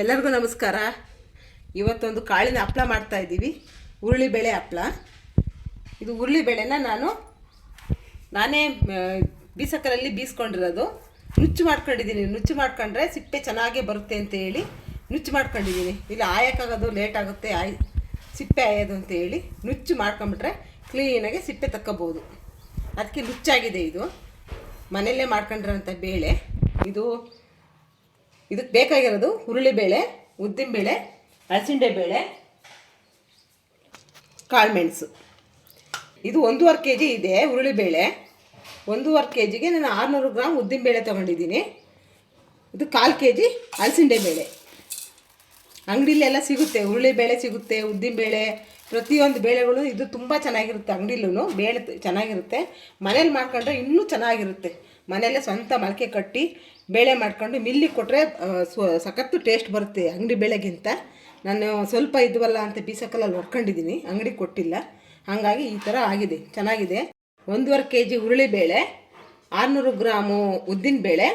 ಎಲ್ಲರಿಗೂ ನಮಸ್ಕಾರ. ಇವತ್ತೊಂದು ಕಾಳಿನ ಹಪ್ಪಳ ಮಾಡ್ತಾ ಇದ್ದೀವಿ. ಉರುಳಿಬೇಳೆ ಹಪ್ಪಳ. ಇದು ಉರುಳಿಬೇಳೆನ ನಾನೇ ಬೀಸಕರಲ್ಲಿ ಬೀಸ್ಕೊಂಡಿರೋದು. ನುಚ್ಚು ಮಾಡ್ಕೊಂಡಿದ್ದೀನಿ. ನುಚ್ಚು ಮಾಡ್ಕೊಂಡ್ರೆ ಸಿಪ್ಪೆ ಚೆನ್ನಾಗೇ ಬರುತ್ತೆ ಅಂತ ಹೇಳಿ ನುಚ್ಚು ಮಾಡ್ಕೊಂಡಿದ್ದೀನಿ. ಇಲ್ಲ ಆಯೋಕ್ಕಾಗೋದು ಲೇಟ್ ಆಗುತ್ತೆ, ಸಿಪ್ಪೆ ಆಯೋದು ಅಂತ ಹೇಳಿ ನುಚ್ಚು ಮಾಡ್ಕೊಂಬಿಟ್ರೆ ಕ್ಲೀನಾಗಿ ಸಿಪ್ಪೆ ತಕ್ಕೋಬೋದು. ಅದಕ್ಕೆ ನುಚ್ಚಾಗಿದೆ. ಇದು ಮನೆಯಲ್ಲೇ ಮಾಡ್ಕೊಂಡಿರೋಂಥ ಬೇಳೆ. ಇದಕ್ಕೆ ಬೇಕಾಗಿರೋದು ಉರುಳಿಬೇಳೆ, ಉದ್ದಿನಬೇಳೆ, ಹಲಸಿಂಡೆ ಬೇಳೆ, ಕಾಳುಮೆಣಸು. ಇದು 1.5 kg ಇದೆ ಉರುಳಿಬೇಳೆ. 1.5 kgಗೆ ನಾನು 600 ಗ್ರಾಮ್ ಉದ್ದಿನಬೇಳೆ ತೊಗೊಂಡಿದ್ದೀನಿ. ಇದು 1/4 kg ಹಲಸಿಂಡೆ ಬೇಳೆ. ಅಂಗಡಿಲೆಲ್ಲ ಸಿಗುತ್ತೆ, ಉರುಳಿಬೇಳೆ ಸಿಗುತ್ತೆ, ಉದ್ದಿನಬೇಳೆ, ಪ್ರತಿಯೊಂದು ಬೇಳೆಗಳು. ಇದು ತುಂಬ ಚೆನ್ನಾಗಿರುತ್ತೆ. ಅಂಗಡಿಲೂ ಬೇಳೆ ಚೆನ್ನಾಗಿರುತ್ತೆ. ಮನೇಲಿ ಮಾಡ್ಕೊಂಡ್ರೆ ಇನ್ನೂ ಚೆನ್ನಾಗಿರುತ್ತೆ. ಮನೆಯಲ್ಲೇ ಸ್ವಂತ ಮೊಳಕೆ ಕಟ್ಟಿ ಬೇಳೆ ಮಾಡ್ಕೊಂಡು ಮಿಲ್ಲಿಗೆ ಕೊಟ್ಟರೆ ಸಖತ್ತು ಟೇಸ್ಟ್ ಬರುತ್ತೆ ಅಂಗಡಿ ಬೇಳೆಗಿಂತ. ನಾನು ಸ್ವಲ್ಪ ಇದ್ವಲ್ಲ ಅಂತ ಬೀಸಕಲ್ಲಲ್ಲಿ ಹೊರ್ಕೊಂಡಿದ್ದೀನಿ, ಅಂಗಡಿಗೆ ಕೊಟ್ಟಿಲ್ಲ. ಹಾಗಾಗಿ ಈ ಥರ ಆಗಿದೆ, ಚೆನ್ನಾಗಿದೆ. 1.5 kg ಉರುಳಿಬೇಳೆ, 600 ಗ್ರಾಮು ಉದ್ದಿನಬೇಳೆ,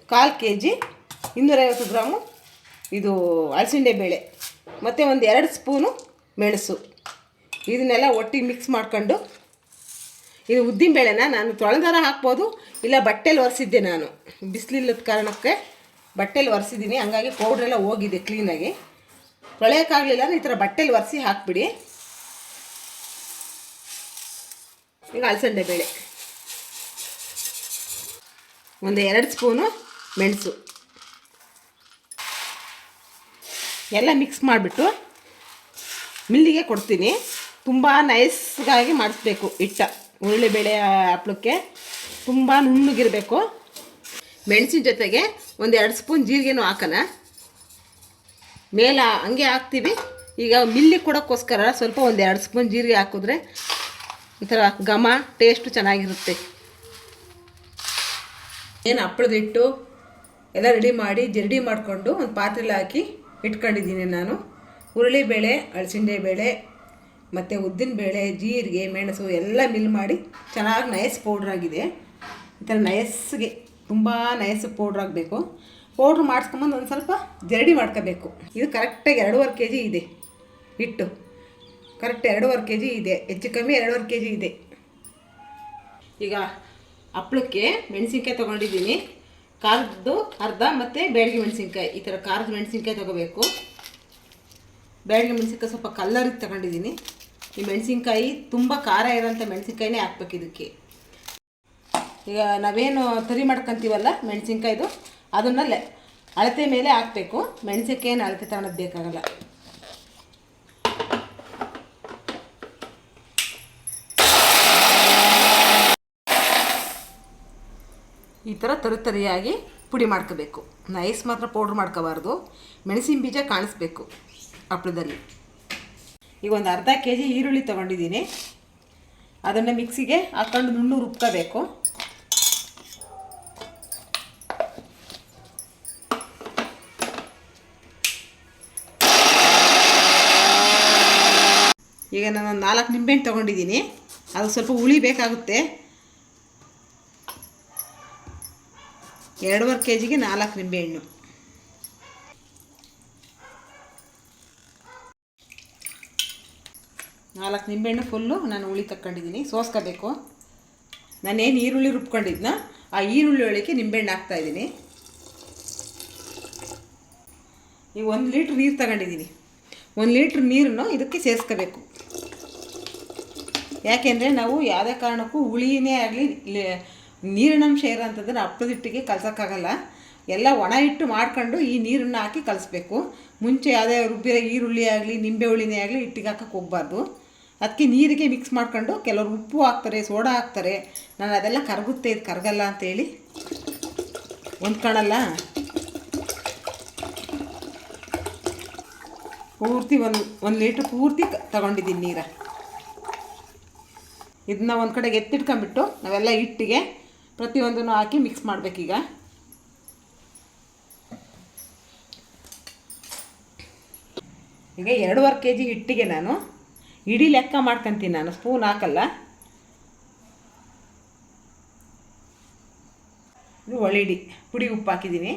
1/4 kg 250 ಗ್ರಾಮು ಇದು ಹಲಸಿಂಡೆ ಬೇಳೆ, ಮತ್ತು ಒಂದು 2 ಸ್ಪೂನು ಮೆಣಸು. ಇದನ್ನೆಲ್ಲ ಒಟ್ಟಿಗೆ ಮಿಕ್ಸ್ ಮಾಡ್ಕೊಂಡು, ಇದು ಉದ್ದಿನಬೇಳೆನ ನಾನು ತೊಳೆದಾರ ಹಾಕ್ಬೋದು, ಇಲ್ಲ ಬಟ್ಟೆಲಿ ಒರೆಸಿದ್ದೆ. ನಾನು ಬಿಸಿಲಿಲ್ಲದ ಕಾರಣಕ್ಕೆ ಬಟ್ಟೆಲಿ ಒರೆಸಿದ್ದೀನಿ. ಹಂಗಾಗಿ ಪೌಡ್ರೆಲ್ಲ ಹೋಗಿದೆ ಕ್ಲೀನಾಗಿ. ತೊಳೆಯೋಕ್ಕಾಗಲಿಲ್ಲ ಅಂದರೆ ಈ ಥರ ಬಟ್ಟೆಲಿ ಒರೆಸಿ ಹಾಕ್ಬಿಡಿ. ಈಗ ಹಲಸಂಡೆ ಬೇಳೆ, ಒಂದು 2 ಸ್ಪೂನು ಮೆಣಸು ಎಲ್ಲ ಮಿಕ್ಸ್ ಮಾಡಿಬಿಟ್ಟು ಮಿಲ್ಲಿಗೆ ಕೊಡ್ತೀನಿ. ತುಂಬ ನೈಸ್ಗಾಗಿ ಮಾಡಿಸ್ಬೇಕು. ಉರುಳಿಬೇಳೆ ಹಪ್ಪಳಕ್ಕೆ ತುಂಬ ನುಣ್ಣಗಿರಬೇಕು. ಮೆಣಸಿನ ಜೊತೆಗೆ ಒಂದು 2 ಸ್ಪೂನ್ ಜೀರಿಗೆನೂ ಹಾಕೋಣ. ಮೇಲೆ ಹಂಗೆ ಹಾಕ್ತೀವಿ. ಈಗ ಮಿಲ್ಲಿಗೆ ಕೊಡೋಕ್ಕೋಸ್ಕರ ಸ್ವಲ್ಪ ಒಂದು 2 ಸ್ಪೂನ್ ಜೀರಿಗೆ ಹಾಕಿದ್ರೆ ಒಂಥರ ಘಮ ಟೇಸ್ಟು ಚೆನ್ನಾಗಿರುತ್ತೆ. ಏನು ಹಪ್ಪಳದ ಹಿಟ್ಟು ಎಲ್ಲ ರೆಡಿ ಮಾಡಿ ಜರಡಿ ಮಾಡಿಕೊಂಡು ಒಂದು ಪಾತ್ರೆಲಿ ಹಾಕಿ ಇಟ್ಕೊಂಡಿದ್ದೀನಿ ನಾನು. ಉರುಳಿಬೇಳೆ, ಹಲಸಿಂಡೆ ಬೇಳೆ ಮತ್ತು ಉದ್ದಿನಬೇಳೆ, ಜೀರಿಗೆ, ಮೆಣಸು ಎಲ್ಲ ಮಿಲ್ ಮಾಡಿ ಚೆನ್ನಾಗಿ ನೈಸ್ ಪೌಡ್ರಾಗಿದೆ. ಈ ಥರ ನೈಸ್ಗೆ ತುಂಬ ನೈಸ್ ಪೌಡ್ರ್ ಆಗಬೇಕು. ಪೌಡ್ರ್ ಮಾಡಿಸ್ಕೊಂಬಂದು ಒಂದು ಸ್ವಲ್ಪ ಜರಡಿ ಮಾಡ್ಕೋಬೇಕು. ಇದು ಕರೆಕ್ಟಾಗಿ 2.5 kg ಇದೆ ಹಿಟ್ಟು. ಕರೆಕ್ಟ್ 2.5 kg ಇದೆ, ಹೆಚ್ಚು ಕಮ್ಮಿ 2.5 kg ಇದೆ. ಈಗ ಹಪ್ಪಳಕ್ಕೆ ಮೆಣಸಿನ್ಕಾಯಿ ತೊಗೊಂಡಿದ್ದೀನಿ. ಖಾರದ್ದು ಅರ್ಧ ಮತ್ತು ಬ್ಯಾಡಗಿ ಮೆಣಸಿನ್ಕಾಯಿ. ಈ ಥರ ಖಾರದ ಮೆಣಸಿನ್ಕಾಯಿ ತೊಗೋಬೇಕು. ಬ್ಯಾಡಗಿ ಮೆಣಸಿನ್ಕಾಯಿ ಸ್ವಲ್ಪ ಕಲ್ಲರಿಗೆ ತೊಗೊಂಡಿದ್ದೀನಿ. ಈ ಮೆಣಸಿನ್ಕಾಯಿ ತುಂಬ ಖಾರ ಇರೋಂಥ ಮೆಣಸಿನ್ಕಾಯಿನೇ ಹಾಕ್ಬೇಕು ಇದಕ್ಕೆ. ಈಗ ನಾವೇನು ತರಿ ಮಾಡ್ಕೊತೀವಲ್ಲ ಮೆಣಸಿನ್ಕಾಯ್ದು, ಅದನ್ನೇ ಅಳತೆ ಮೇಲೆ ಹಾಕಬೇಕು. ಮೆಣಸಿನ್ಕಾಯಿನ ಅಳತೆ ತಗೊಳೋದು ಬೇಕಾಗಲ್ಲ. ಈ ಥರ ತರಿಯಾಗಿ ಪುಡಿ ಮಾಡ್ಕೋಬೇಕು. ನೈಸ್ ಮಾತ್ರ ಪೌಡ್ರ್ ಮಾಡ್ಕೋಬಾರ್ದು. ಮೆಣಸಿನ ಬೀಜ ಕಾಣಿಸ್ಬೇಕು ಹಪ್ಪಳದಲ್ಲಿ. ಈಗ ಒಂದು ಅರ್ಧ kg ಈರುಳ್ಳಿ ತೊಗೊಂಡಿದ್ದೀನಿ. ಅದನ್ನು ಮಿಕ್ಸಿಗೆ ಹಾಕ್ಕೊಂಡು ನುಣ್ಣು ರುಬ್ಕೋಬೇಕು. ಈಗ ನಾನು 4 ನಿಂಬೆಹಣ್ಣು ತೊಗೊಂಡಿದ್ದೀನಿ. ಅದು ಸ್ವಲ್ಪ ಹುಳಿ ಬೇಕಾಗುತ್ತೆ. 2.5 kgಗೆ 4 ನಿಂಬೆಹಣ್ಣು. ನಿಂಬೆಹಣ್ಣು ಫುಲ್ಲು ನಾನು ಹುಳಿ ತಗೊಂಡಿದ್ದೀನಿ. ಸೋಸ್ಕೋಬೇಕು. ನಾನೇನು ಈರುಳ್ಳಿ ರುಬ್ಕೊಂಡಿದ್ನ ಆ ಈರುಳ್ಳಿ ಒಳಗೆ ನಿಂಬೆಹಣ್ಣು ಹಾಕ್ತಾಯಿದ್ದೀನಿ. ಈಗ 1 ಲೀಟ್ರ್ ನೀರು ತಗೊಂಡಿದ್ದೀನಿ. 1 ಲೀಟ್ರ್ ನೀರನ್ನು ಇದಕ್ಕೆ ಸೇರಿಸ್ಕೋಬೇಕು. ಯಾಕೆಂದರೆ ನಾವು ಯಾವುದೇ ಕಾರಣಕ್ಕೂ ಹುಳಿನೇ ಆಗಲಿ ನೀರಿನಂಶ ಇರೋಂಥದ್ದನ್ನು ಹಪ್ಪಳದ ಹಿಟ್ಟಿಗೆ ಕಲಸೋಕ್ಕಾಗಲ್ಲ. ಎಲ್ಲ ಒಣ ಹಿಟ್ಟು ಮಾಡ್ಕೊಂಡು ಈ ನೀರನ್ನು ಹಾಕಿ ಕಲಿಸ್ಬೇಕು. ಮುಂಚೆ ಯಾವುದೇ ರುಬ್ಬಿರೋ ಈರುಳ್ಳಿ ಆಗಲಿ ನಿಂಬೆ ಹುಳಿನೇ ಆಗಲಿ ಹಿಟ್ಟಿಗೆ ಹಾಕೋಕ್ಕೆ ಹೋಗಬಾರ್ದು. ಅದಕ್ಕೆ ನೀರಿಗೆ ಮಿಕ್ಸ್ ಮಾಡ್ಕೊಂಡು ಕೆಲವರು ಉಪ್ಪು ಹಾಕ್ತಾರೆ, ಸೋಡಾ ಹಾಕ್ತಾರೆ. ನಾನು ಅದೆಲ್ಲ ಕರಗುತ್ತೆ, ಇದು ಕರಗಲ್ಲ ಅಂತೇಳಿ ಹೊಂದ್ಕೊಳ್ಳಲ್ಲ. ಪೂರ್ತಿ ಒಂದು ಲೀಟ್ರ್ ಪೂರ್ತಿ ತಗೊಂಡಿದ್ದೀನಿ ನೀರು. ಇದನ್ನ ಒಂದು ಕಡೆಗೆ ಎತ್ತಿಟ್ಕೊಂಬಿಟ್ಟು ನಾವೆಲ್ಲ ಹಿಟ್ಟಿಗೆ ಪ್ರತಿಯೊಂದನ್ನು ಹಾಕಿ ಮಿಕ್ಸ್ ಮಾಡಬೇಕೀಗ. ಈಗ 2.5 kg ಹಿಟ್ಟಿಗೆ ನಾನು ಇಡೀ ಲೆಕ್ಕ ಮಾಡ್ಕೊತೀನಿ. ನಾನು ಸ್ಪೂನ್ ಹಾಕಲ್ಲ. ಇದು ಒಳ್ಳಿಡಿ ಪುಡಿ ಉಪ್ಪು ಹಾಕಿದ್ದೀನಿ.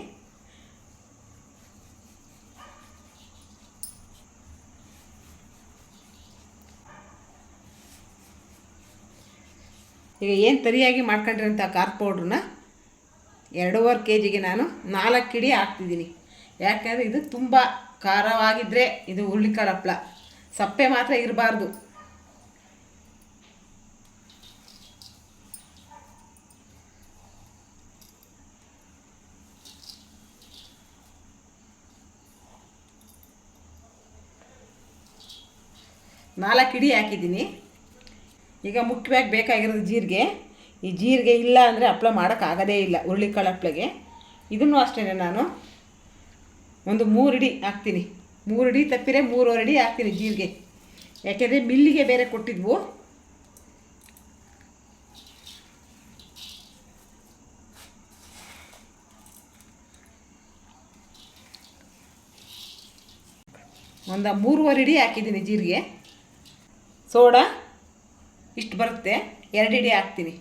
ಈಗ ಏನು ತರಿಯಾಗಿ ಮಾಡ್ಕೊಂಡಿರೋಂಥ ಖಾರ ಪೌಡ್ರನ್ನ 2.5 kg ನಾನು 4 ಹಿಡಿ ಹಾಕ್ತಿದ್ದೀನಿ. ಯಾಕಂದರೆ ಇದು ತುಂಬ ಖಾರವಾಗಿದ್ದರೆ ಇದು ಹುರುಳಿಕಾಳು ಹಪ್ಪಳ, ಸಪ್ಪೆ ಮಾತ್ರ ಇರಬಾರ್ದು. ನಾಲ್ಕು ಹಿಡಿ ಹಾಕಿದ್ದೀನಿ. ಈಗ ಮುಖ್ಯವಾಗಿ ಬೇಕಾಗಿರೋದು ಜೀರಿಗೆ. ಈ ಜೀರಿಗೆ ಇಲ್ಲ ಅಂದರೆ ಹಪ್ಪಳ ಮಾಡೋಕ್ಕಾಗೋದೇ ಇಲ್ಲ, ಹುರುಳಿಕಾಳು ಹಪ್ಪಳಿಗೆ. ಇದನ್ನು ಅಷ್ಟೇ ನಾನು ಒಂದು 3 ಹಿಡಿ ಹಾಕ್ತೀನಿ. 3 ಹಿಡಿ ತಪ್ಪಿರೆ 3.5 ಹಿಡಿ ಹಾಕ್ತೀನಿ ಜೀರಿಗೆ. ಯಾಕೆಂದರೆ ಮಿಲ್ಲಿಗೆ ಬೇರೆ ಕೊಟ್ಟಿದ್ವು. ಒಂದು 3.5 ಹಿಡಿ ಹಾಕಿದ್ದೀನಿ ಜೀರಿಗೆ. ಸೋಡಾ ಇಷ್ಟು ಬರುತ್ತೆ, 2 ಹಿಡಿ ಹಾಕ್ತೀನಿ.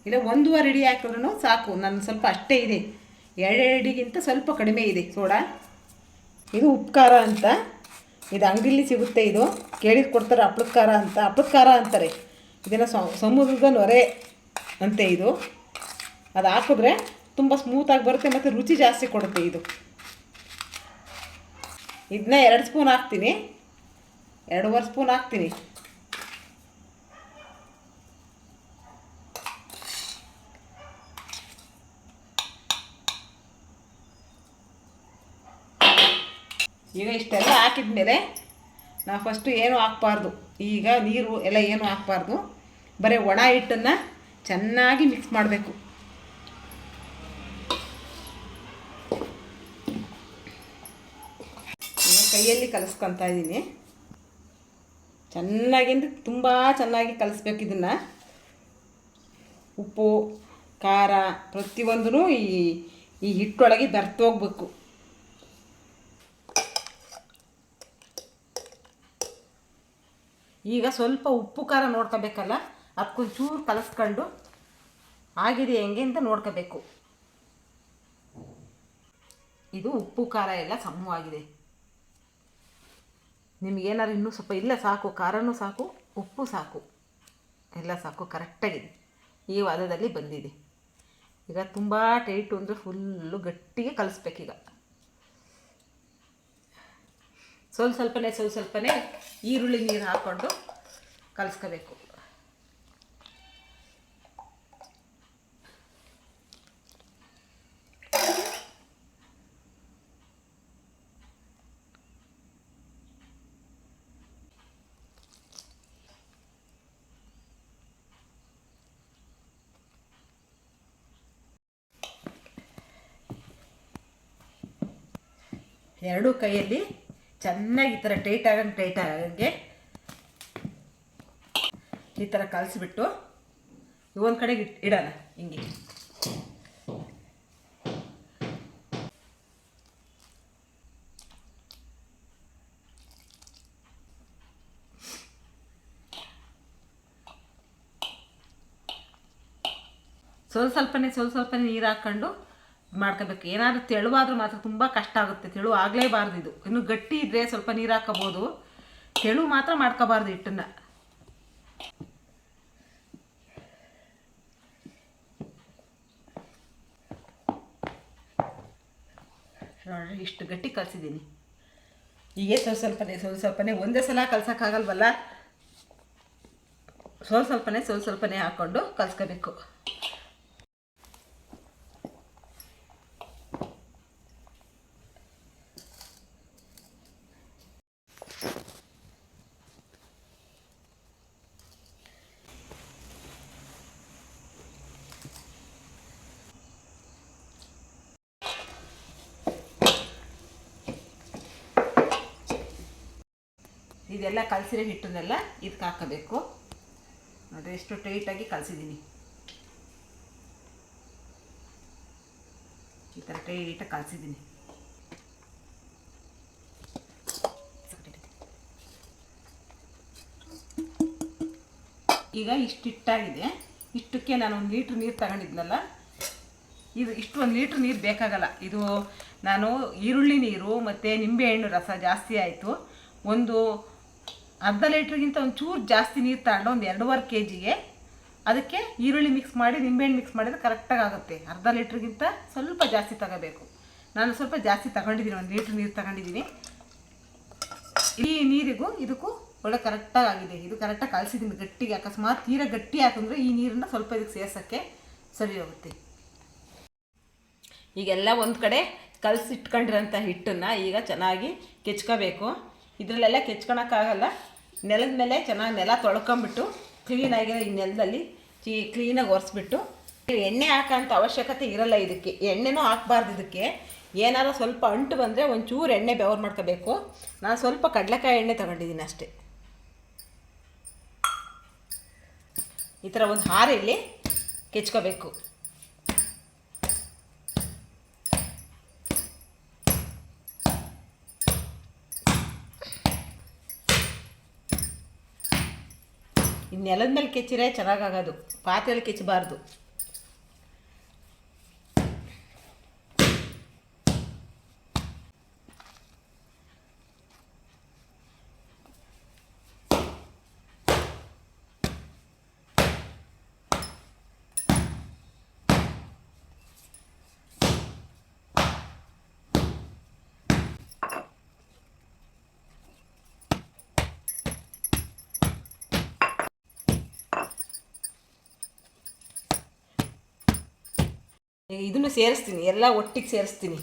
ಇಲ್ಲ 1.5 ಹಿಡಿ ಹಾಕಿದ್ರೂ ಸಾಕು, ನನ್ನ ಸ್ವಲ್ಪ ಅಷ್ಟೇ ಇದೆ. 2 ಹಿಡಿಗಿಂತ ಸ್ವಲ್ಪ ಕಡಿಮೆ ಇದೆ ಸೋಡಾ. ಇದು ಉಪ್ಪು ಖಾರ ಅಂತ, ಇದು ಅಂಗಡಿಲಿ ಸಿಗುತ್ತೆ. ಇದು ಕೇಳಿದ್ದು ಕೊಡ್ತಾರೆ ಹಪ್ಪಳದ ಖಾರ ಅಂತ, ಹಪ್ಪಳದ ಖಾರ ಅಂತಾರೆ ಇದನ್ನು. ಸಮುದ್ರದ ನೊರೆ ಅಂತೆ ಇದು. ಅದು ಹಾಕಿದ್ರೆ ತುಂಬ ಸ್ಮೂತಾಗಿ ಬರುತ್ತೆ ಮತ್ತು ರುಚಿ ಜಾಸ್ತಿ ಕೊಡುತ್ತೆ ಇದು. ಇದನ್ನ 2 ಸ್ಪೂನ್ ಹಾಕ್ತೀನಿ, 2.5 ಸ್ಪೂನ್ ಹಾಕ್ತೀನಿ. ಈಗ ಇಷ್ಟೆಲ್ಲ ಹಾಕಿದ ಮೇಲೆ ನಾವು ಫಸ್ಟು ಏನೂ ಹಾಕ್ಬಾರ್ದು. ಈಗ ನೀರು ಎಲ್ಲ ಏನೂ ಹಾಕ್ಬಾರ್ದು, ಬರೀ ಒಣ ಹಿಟ್ಟನ್ನು ಚೆನ್ನಾಗಿ ಮಿಕ್ಸ್ ಮಾಡಬೇಕು. ಈಗ ಕೈಯಲ್ಲಿ ಕಲಿಸ್ಕೊತಾ ಇದ್ದೀನಿ ಚೆನ್ನಾಗಿ, ಅಂದರೆ ತುಂಬ ಚೆನ್ನಾಗಿ ಕಲಿಸ್ಬೇಕು ಇದನ್ನು. ಉಪ್ಪು ಖಾರ ಪ್ರತಿಯೊಂದೂ ಈ ಹಿಟ್ಟೊಳಗೆ ಬೆರ್ತೋಗ್ಬೇಕು. ಈಗ ಸ್ವಲ್ಪ ಉಪ್ಪು ಖಾರ ನೋಡ್ಕೋಬೇಕಲ್ಲ, ಅದಕ್ಕೊಂಚೂರು ಕಲಸ್ಕೊಂಡು ಆಗಿದೆ ಹೆಂಗೆ ಅಂತ ನೋಡ್ಕೋಬೇಕು. ಇದು ಉಪ್ಪು ಖಾರ ಎಲ್ಲ ಸಮವಾಗಿದೆ. ನಿಮಗೇನಾದ್ರು ಇನ್ನೂ ಸ್ವಲ್ಪ ಇಲ್ಲ ಸಾಕು, ಖಾರನೂ ಸಾಕು, ಉಪ್ಪು ಸಾಕು, ಎಲ್ಲ ಸಾಕು, ಕರೆಕ್ಟಾಗಿದೆ. ಈ ವಾದದಲ್ಲಿ ಬಂದಿದೆ. ಈಗ ತುಂಬ ಟೈಟು ಅಂದರೆ ಫುಲ್ಲು ಗಟ್ಟಿಗೆ ಕಲಿಸ್ಬೇಕೀಗ. ಸ್ವಲ್ಪನೇ ಈರುಳ್ಳಿ ನೀರು ಹಾಕ್ಕೊಂಡು ಕಲಿಸ್ಕೋಬೇಕು. ಎರಡೂ ಕೈಯಲ್ಲಿ ಚೆನ್ನಾಗಿ ಈ ಥರ ಟೈಟ್ ಆಗಂಗೆ ಈ ಥರ ಕಲಿಸ್ಬಿಟ್ಟು ಒಂದು ಕಡೆಗೆ ಇಡೋಣ. ಹಿಂಗೆ ಸ್ವಲ್ಪನೇ ನೀರು ಹಾಕ್ಕೊಂಡು ಮಾಡ್ಕೋಬೇಕು. ಏನಾದರೂ ತೆಳುವಾದರೂ ಮಾತ್ರ ತುಂಬ ಕಷ್ಟ ಆಗುತ್ತೆ. ತೆಳು ಆಗಲೇಬಾರ್ದು ಇದು. ಇನ್ನು ಗಟ್ಟಿ ಇದ್ದರೆ ಸ್ವಲ್ಪ ನೀರು ಹಾಕೋಬೋದು, ತೆಳು ಮಾತ್ರ ಮಾಡ್ಕೋಬಾರ್ದು ಹಿಟ್ಟನ್ನು. ನೋಡಿ ಇಷ್ಟು ಗಟ್ಟಿ ಕಲಿಸಿದ್ದೀನಿ. ಹೀಗೆ ಸ್ವಲ್ಪನೇ ಒಂದೇ ಸಲ ಕಲ್ಸೋಕ್ಕಾಗಲ್ವಲ್ಲ, ಸ್ವಲ್ಪನೇ ಹಾಕ್ಕೊಂಡು ಕಲಿಸ್ಕೋಬೇಕು. ಇದೆಲ್ಲ ಕಲಸಿರೋ ಹಿಟ್ಟನ್ನೆಲ್ಲ ಇದಕ್ಕೆ ಹಾಕಬೇಕು. ನೋಡಿ ಎಷ್ಟು ಟೈಟಾಗಿ ಕಲಸಿದ್ದೀನಿ. ಈ ಥರ ಟೈಟಾಗಿ ಕಲಸಿದ್ದೀನಿ. ಈಗ ಇಷ್ಟು ಹಿಟ್ಟಾಗಿದೆ. ಇಷ್ಟಕ್ಕೆ ನಾನು 1 ಲೀಟ್ರ್ ನೀರು ತಗೊಂಡಿದ್ನಲ್ಲ, ಇದು ಇಷ್ಟು 1 ಲೀಟ್ರ್ ನೀರು ಬೇಕಾಗಲ್ಲ. ಇದು ನಾನು ಈರುಳ್ಳಿ ನೀರು ಮತ್ತು ನಿಂಬೆಹಣ್ಣು ರಸ ಜಾಸ್ತಿ ಆಯಿತು, ಒಂದು ಅರ್ಧ ಲೀಟ್ರಿಗಿಂತ ಒಂದು ಚೂರು ಜಾಸ್ತಿ ನೀರು ತಗೊಂಡು ಒಂದು 2.5 kgಗೆ ಅದಕ್ಕೆ ಈರುಳ್ಳಿ ಮಿಕ್ಸ್ ಮಾಡಿ ನಿಂಬೆಹಣ್ಣು ಮಿಕ್ಸ್ ಮಾಡಿದ್ರೆ ಕರೆಕ್ಟಾಗಿ ಆಗುತ್ತೆ. ಅರ್ಧ ಲೀಟ್ರಿಗಿಂತ ಸ್ವಲ್ಪ ಜಾಸ್ತಿ ತಗೋಬೇಕು. ನಾನು ಸ್ವಲ್ಪ ಜಾಸ್ತಿ ತಗೊಂಡಿದ್ದೀನಿ, 1 ಲೀಟ್ರ್ ನೀರು ತಗೊಂಡಿದ್ದೀನಿ. ಈ ನೀರಿಗೂ ಇದಕ್ಕೂ ಒಳ್ಳೆ ಕರೆಕ್ಟಾಗಿ ಆಗಿದೆ. ಇದು ಕರೆಕ್ಟಾಗಿ ಕಲಸಿದ್ದೀನಿ ಗಟ್ಟಿಗೆ. ಅಕಸ್ಮಾತ್ ತೀರಾ ಗಟ್ಟಿ ಹಾಕಂದ್ರೆ ಈ ನೀರನ್ನು ಸ್ವಲ್ಪ ಇದಕ್ಕೆ ಸೇರ್ಸೋಕ್ಕೆ ಸರಿ ಹೋಗುತ್ತೆ. ಈಗೆಲ್ಲ ಒಂದು ಕಡೆ ಕಲಸಿಟ್ಕೊಂಡಿರೋಂಥ ಹಿಟ್ಟನ್ನು ಈಗ ಚೆನ್ನಾಗಿ ಕೆಚ್ಕೋಬೇಕು. ಇದರಲ್ಲೆಲ್ಲ ಕೆಚ್ಕೊಳಕ್ಕಾಗಲ್ಲ. ನೆಲದ ಮೇಲೆ ಚೆನ್ನಾಗಿ ನೆಲ ತೊಳ್ಕೊಂಬಿಟ್ಟು ಕ್ಲೀನಾಗಿರೋ ಈ ನೆಲದಲ್ಲಿ ಕ್ಲೀನಾಗಿ ಒರೆಸ್ಬಿಟ್ಟು, ಎಣ್ಣೆ ಹಾಕೋಂಥ ಅವಶ್ಯಕತೆ ಇರಲ್ಲ ಇದಕ್ಕೆ. ಎಣ್ಣೆನೂ ಹಾಕ್ಬಾರ್ದು ಇದಕ್ಕೆ. ಏನಾರು ಸ್ವಲ್ಪ ಅಂಟು ಬಂದರೆ ಒಂಚೂರು ಎಣ್ಣೆ ಬೆವರ್ ಮಾಡ್ಕೋಬೇಕು. ನಾನು ಸ್ವಲ್ಪ ಕಡಲೆಕಾಯಿ ಎಣ್ಣೆ ತಗೊಂಡಿದ್ದೀನಿ ಅಷ್ಟೇ. ಈ ಥರ ಒಂದು ಹಾರೆಯಲ್ಲಿ ಕೆಚ್ಕೋಬೇಕು. ಈ ನೆಲದ ಮೇಲೆ ಕೆಚ್ಚಿರೆ ಚೆನ್ನಾಗಾಗೋದು, ಪಾತ್ರೆಯಲ್ಲಿ ಕೆಚ್ಚಬಾರ್ದು. ಇದನ್ನು ಸೇರಿಸ್ತೀನಿ, ಎಲ್ಲ ಒಟ್ಟಿಗೆ ಸೇರಿಸ್ತೀನಿ.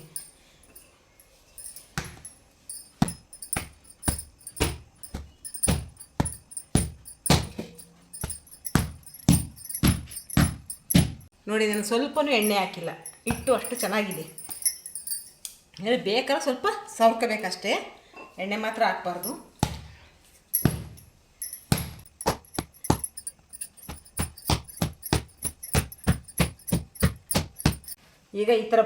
ನೋಡಿ, ನಾನು ಸ್ವಲ್ಪನೂ ಎಣ್ಣೆ ಹಾಕಿಲ್ಲ, ಹಿಟ್ಟು ಅಷ್ಟು ಚೆನ್ನಾಗಿದೆ. ಬೇಕಾದ್ರೆ ಸ್ವಲ್ಪ ಸವರ್ಕೋಬೇಕಷ್ಟೇ, ಎಣ್ಣೆ ಮಾತ್ರ ಹಾಕ್ಬಾರ್ದು. ಈಗ ಈ ಥರ